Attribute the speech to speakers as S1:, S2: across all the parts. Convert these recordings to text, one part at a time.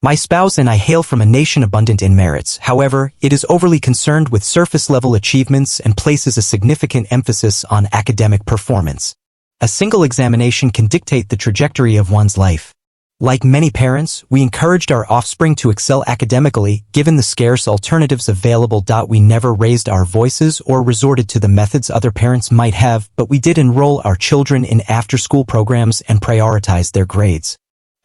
S1: My spouse and I hail from a nation abundant in merits. However, it is overly concerned with surface-level achievements and places a significant emphasis on academic performance. A single examination can dictate the trajectory of one's life. Like many parents, we encouraged our offspring to excel academically, given the scarce alternatives available. We never raised our voices or resorted to the methods other parents might have, but we did enroll our children in after-school programs and prioritize their grades.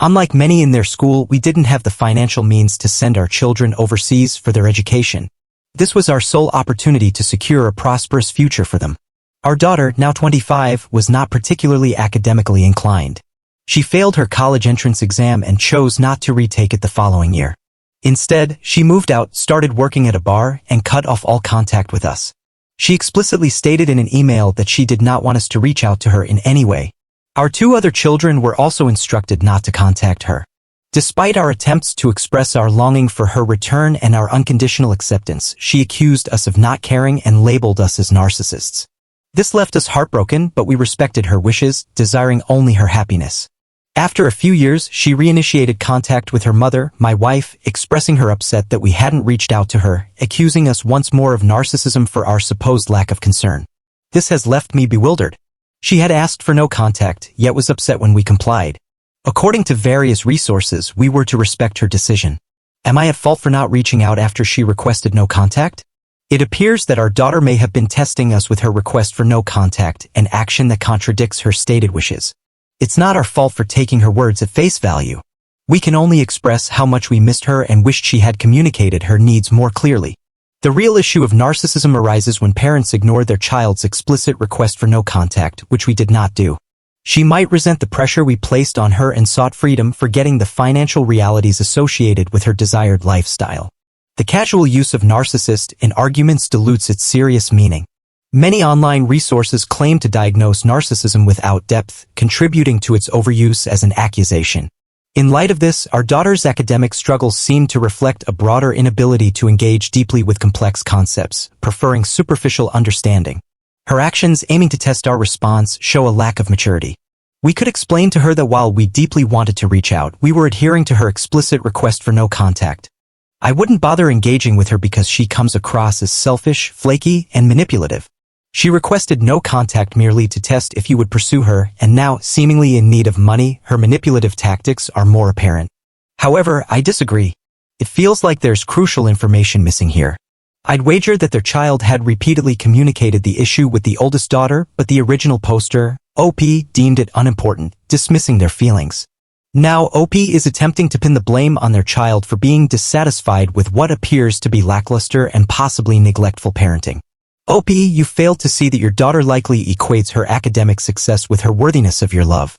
S1: Unlike many in their school, we didn't have the financial means to send our children overseas for their education. This was our sole opportunity to secure a prosperous future for them. Our daughter, now 25, was not particularly academically inclined. She failed her college entrance exam and chose not to retake it the following year. Instead, she moved out, started working at a bar, and cut off all contact with us. She explicitly stated in an email that she did not want us to reach out to her in any way. Our 2 other children were also instructed not to contact her. Despite our attempts to express our longing for her return and our unconditional acceptance, she accused us of not caring and labeled us as narcissists. This left us heartbroken, but we respected her wishes, desiring only her happiness. After a few years, she reinitiated contact with her mother, my wife, expressing her upset that we hadn't reached out to her, accusing us once more of narcissism for our supposed lack of concern. This has left me bewildered. She had asked for no contact, yet was upset when we complied. According to various resources, we were to respect her decision. Am I at fault for not reaching out after she requested no contact? It appears that our daughter may have been testing us with her request for no contact, an action that contradicts her stated wishes. It's not our fault for taking her words at face value. We can only express how much we missed her and wished she had communicated her needs more clearly. The real issue of narcissism arises when parents ignore their child's explicit request for no contact, which we did not do. She might resent the pressure we placed on her and sought freedom, forgetting the financial realities associated with her desired lifestyle. The casual use of narcissist in arguments dilutes its serious meaning. Many online resources claim to diagnose narcissism without depth, contributing to its overuse as an accusation. In light of this, our daughter's academic struggles seem to reflect a broader inability to engage deeply with complex concepts, preferring superficial understanding. Her actions aiming to test our response show a lack of maturity. We could explain to her that while we deeply wanted to reach out, we were adhering to her explicit request for no contact. I wouldn't bother engaging with her because she comes across as selfish, flaky, and manipulative. She requested no contact merely to test if you would pursue her, and now, seemingly in need of money, her manipulative tactics are more apparent. However, I disagree. It feels like there's crucial information missing here. I'd wager that their child had repeatedly communicated the issue with the oldest daughter, but the original poster, OP, deemed it unimportant, dismissing their feelings. Now, OP is attempting to pin the blame on their child for being dissatisfied with what appears to be lackluster and possibly neglectful parenting. OP, you failed to see that your daughter likely equates her academic success with her worthiness of your love.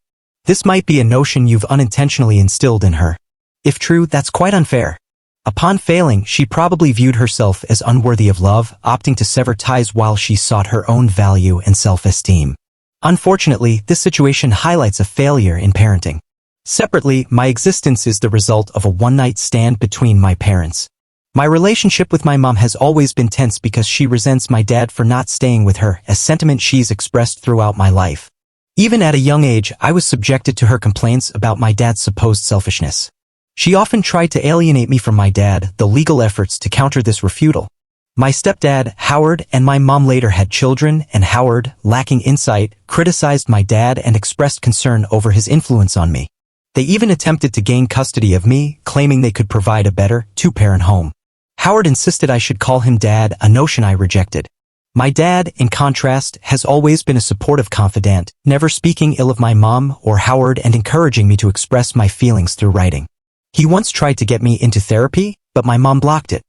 S1: This might be a notion you've unintentionally instilled in her. If true, that's quite unfair. Upon failing, she probably viewed herself as unworthy of love, opting to sever ties while she sought her own value and self-esteem. Unfortunately, this situation highlights a failure in parenting. Separately, my existence is the result of a one-night stand between my parents. My relationship with my mom has always been tense because she resents my dad for not staying with her, a sentiment she's expressed throughout my life. Even at a young age, I was subjected to her complaints about my dad's supposed selfishness. She often tried to alienate me from my dad, though legal efforts to counter this were futile. My stepdad, Howard, and my mom later had children, and Howard, lacking insight, criticized my dad and expressed concern over his influence on me. They even attempted to gain custody of me, claiming they could provide a better, two-parent home. Howard insisted I should call him Dad, a notion I rejected. My dad, in contrast, has always been a supportive confidant, never speaking ill of my mom or Howard and encouraging me to express my feelings through writing. He once tried to get me into therapy, but my mom blocked it.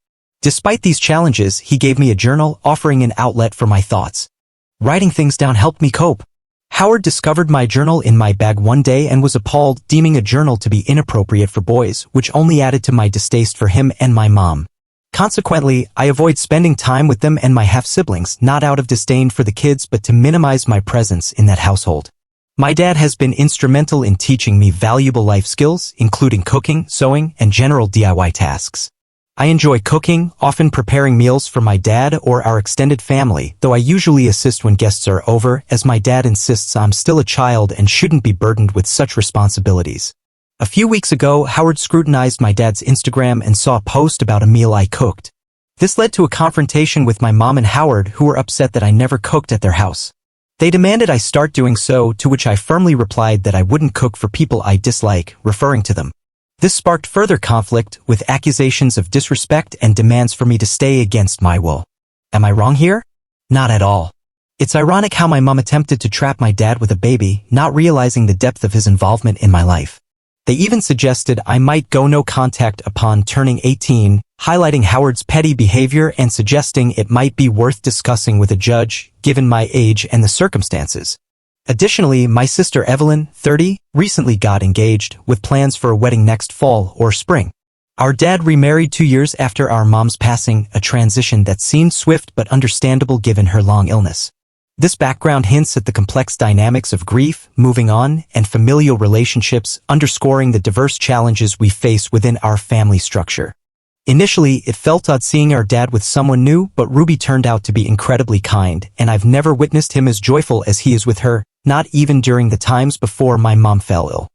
S1: Despite these challenges, he gave me a journal, offering an outlet for my thoughts. Writing things down helped me cope. Howard discovered my journal in my bag one day and was appalled, deeming a journal to be inappropriate for boys, which only added to my distaste for him and my mom. Consequently, I avoid spending time with them and my half-siblings, not out of disdain for the kids but to minimize my presence in that household. My dad has been instrumental in teaching me valuable life skills, including cooking, sewing, and general DIY tasks. I enjoy cooking, often preparing meals for my dad or our extended family, though I usually assist when guests are over, as my dad insists I'm still a child and shouldn't be burdened with such responsibilities. A few weeks ago, Howard scrutinized my dad's Instagram and saw a post about a meal I cooked. This led to a confrontation with my mom and Howard, who were upset that I never cooked at their house. They demanded I start doing so, to which I firmly replied that I wouldn't cook for people I dislike, referring to them. This sparked further conflict, with accusations of disrespect and demands for me to stay against my will. Am I wrong here? Not at all. It's ironic how my mom attempted to trap my dad with a baby, not realizing the depth of his involvement in my life. They even suggested I might go no contact upon turning 18, highlighting Howard's petty behavior and suggesting it might be worth discussing with a judge, given my age and the circumstances. Additionally, my sister Evelyn, 30, recently got engaged, with plans for a wedding next fall or spring. Our dad remarried 2 years after our mom's passing, a transition that seemed swift but understandable given her long illness. This background hints at the complex dynamics of grief, moving on, and familial relationships, underscoring the diverse challenges we face within our family structure. Initially, it felt odd seeing our dad with someone new, but Ruby turned out to be incredibly kind, and I've never witnessed him as joyful as he is with her, not even during the times before my mom fell ill.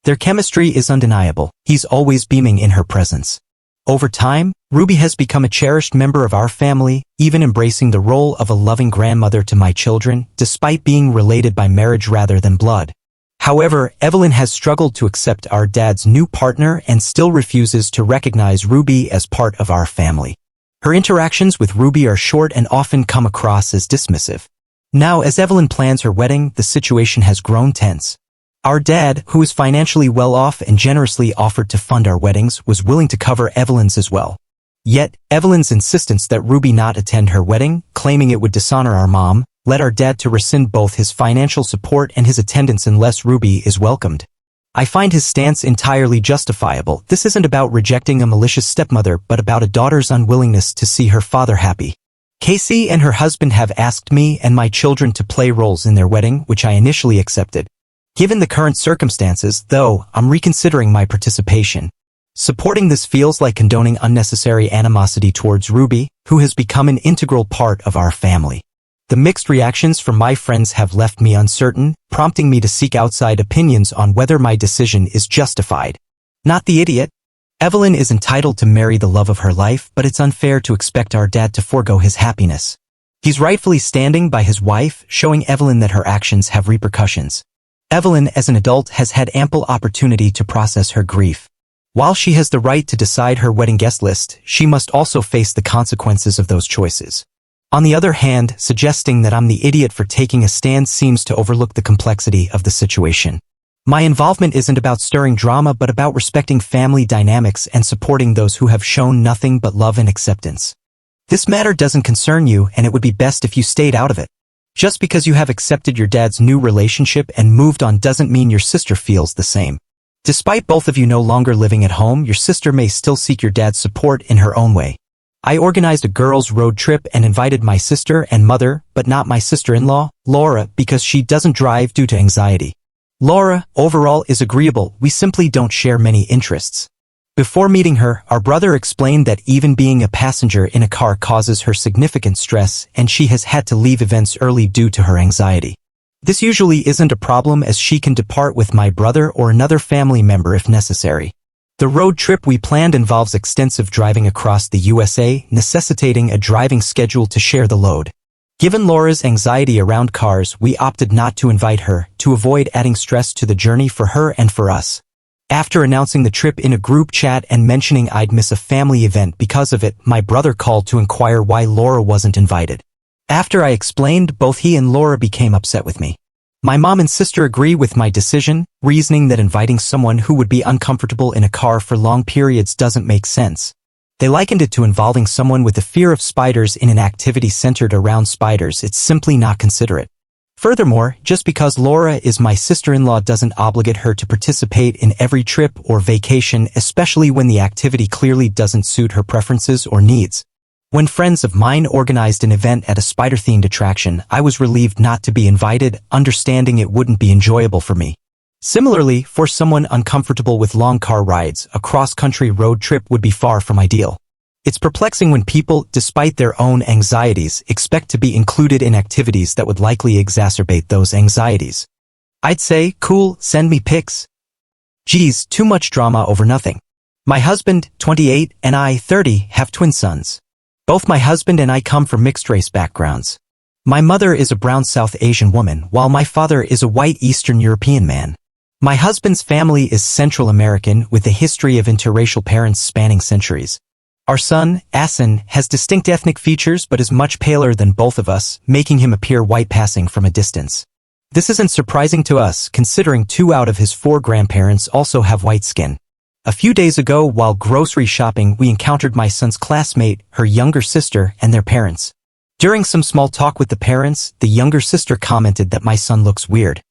S1: Their chemistry is undeniable. He's always beaming in her presence. Over time, Ruby has become a cherished member of our family, even embracing the role of a loving grandmother to my children, despite being related by marriage rather than blood. However, Evelyn has struggled to accept our dad's new partner and still refuses to recognize Ruby as part of our family. Her interactions with Ruby are short and often come across as dismissive. Now, as Evelyn plans her wedding, the situation has grown tense. Our dad, who is financially well off and generously offered to fund our weddings, was willing to cover Evelyn's as well. Yet, Evelyn's insistence that Ruby not attend her wedding, claiming it would dishonor our mom, led our dad to rescind both his financial support and his attendance unless Ruby is welcomed. I find his stance entirely justifiable. This isn't about rejecting a malicious stepmother, but about a daughter's unwillingness to see her father happy. Casey and her husband have asked me and my children to play roles in their wedding, which I initially accepted. Given the current circumstances, though, I'm reconsidering my participation. Supporting this feels like condoning unnecessary animosity towards Ruby, who has become an integral part of our family. The mixed reactions from my friends have left me uncertain, prompting me to seek outside opinions on whether my decision is justified. Not the idiot. Evelyn is entitled to marry the love of her life, but it's unfair to expect our dad to forego his happiness. He's rightfully standing by his wife, showing Evelyn that her actions have repercussions. Evelyn, as an adult, has had ample opportunity to process her grief. While she has the right to decide her wedding guest list, she must also face the consequences of those choices. On the other hand, suggesting that I'm the idiot for taking a stand seems to overlook the complexity of the situation. My involvement isn't about stirring drama, but about respecting family dynamics and supporting those who have shown nothing but love and acceptance. This matter doesn't concern you, and it would be best if you stayed out of it. Just because you have accepted your dad's new relationship and moved on doesn't mean your sister feels the same. Despite both of you no longer living at home, your sister may still seek your dad's support in her own way. I organized a girls' road trip and invited my sister and mother, but not my sister-in-law, Laura, because she doesn't drive due to anxiety. Laura, overall, is agreeable. We simply don't share many interests. Before meeting her, our brother explained that even being a passenger in a car causes her significant stress, and she has had to leave events early due to her anxiety. This usually isn't a problem, as she can depart with my brother or another family member if necessary. The road trip we planned involves extensive driving across the USA, necessitating a driving schedule to share the load. Given Laura's anxiety around cars, we opted not to invite her, to avoid adding stress to the journey for her and for us. After announcing the trip in a group chat and mentioning I'd miss a family event because of it, my brother called to inquire why Laura wasn't invited. After I explained, both he and Laura became upset with me. My mom and sister agree with my decision, reasoning that inviting someone who would be uncomfortable in a car for long periods doesn't make sense. They likened it to involving someone with a fear of spiders in an activity centered around spiders. It's simply not considerate. Furthermore, just because Laura is my sister-in-law doesn't obligate her to participate in every trip or vacation, especially when the activity clearly doesn't suit her preferences or needs. When friends of mine organized an event at a spider-themed attraction, I was relieved not to be invited, understanding it wouldn't be enjoyable for me. Similarly, for someone uncomfortable with long car rides, a cross-country road trip would be far from ideal. It's perplexing when people, despite their own anxieties, expect to be included in activities that would likely exacerbate those anxieties. I'd say, cool, send me pics. Geez, too much drama over nothing. My husband, 28, and I, 30, have twin sons. Both my husband and I come from mixed-race backgrounds. My mother is a brown South Asian woman, while my father is a white Eastern European man. My husband's family is Central American with a history of interracial parents spanning centuries. Our son, Asen, has distinct ethnic features but is much paler than both of us, making him appear white passing from a distance. This isn't surprising to us, considering 2 out of his 4 grandparents also have white skin. A few days ago, while grocery shopping, we encountered my son's classmate, her younger sister, and their parents. During some small talk with the parents, the younger sister commented that my son looks weird.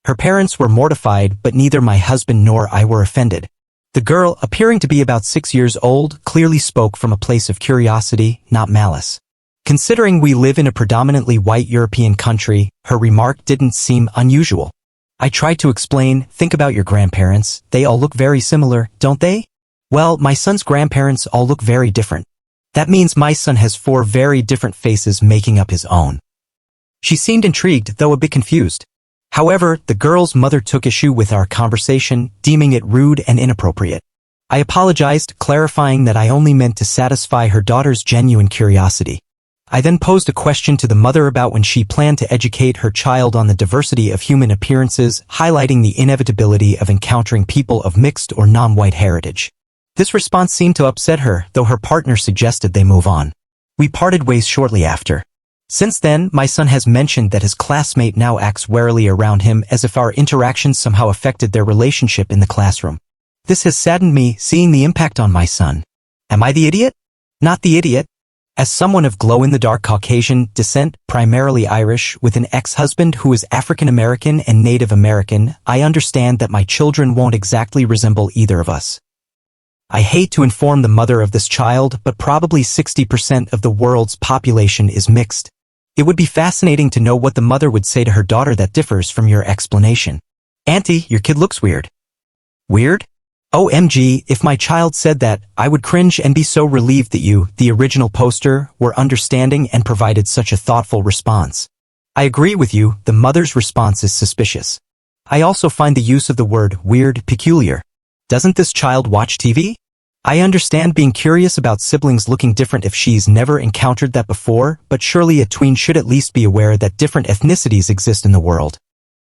S1: Her parents were mortified, but neither my husband nor I were offended. The girl, appearing to be about 6 years old, clearly spoke from a place of curiosity, not malice. Considering we live in a predominantly white European country, her remark didn't seem unusual. I tried to explain, think about your grandparents, they all look very similar, don't they? Well, my son's grandparents all look very different. That means my son has 4 very different faces making up his own. She seemed intrigued, though a bit confused. However, the girl's mother took issue with our conversation, deeming it rude and inappropriate. I apologized, clarifying that I only meant to satisfy her daughter's genuine curiosity. I then posed a question to the mother about when she planned to educate her child on the diversity of human appearances, highlighting the inevitability of encountering people of mixed or non-white heritage. This response seemed to upset her, though her partner suggested they move on. We parted ways shortly after. Since then, my son has mentioned that his classmate now acts warily around him as if our interactions somehow affected their relationship in the classroom. This has saddened me, seeing the impact on my son. Am I the idiot? Not the idiot. As someone of glow-in-the-dark Caucasian descent, primarily Irish, with an ex-husband who is African American and Native American, I understand that my children won't exactly resemble either of us. I hate to inform the mother of this child, but probably 60% of the world's population is mixed. It would be fascinating to know what the mother would say to her daughter that differs from your explanation. Auntie, your kid looks weird. Weird? OMG, if my child said that, I would cringe and be so relieved that you, the original poster, were understanding and provided such a thoughtful response. I agree with you, the mother's response is suspicious. I also find the use of the word weird peculiar. Doesn't this child watch TV? I understand being curious about siblings looking different if she's never encountered that before, but surely a tween should at least be aware that different ethnicities exist in the world.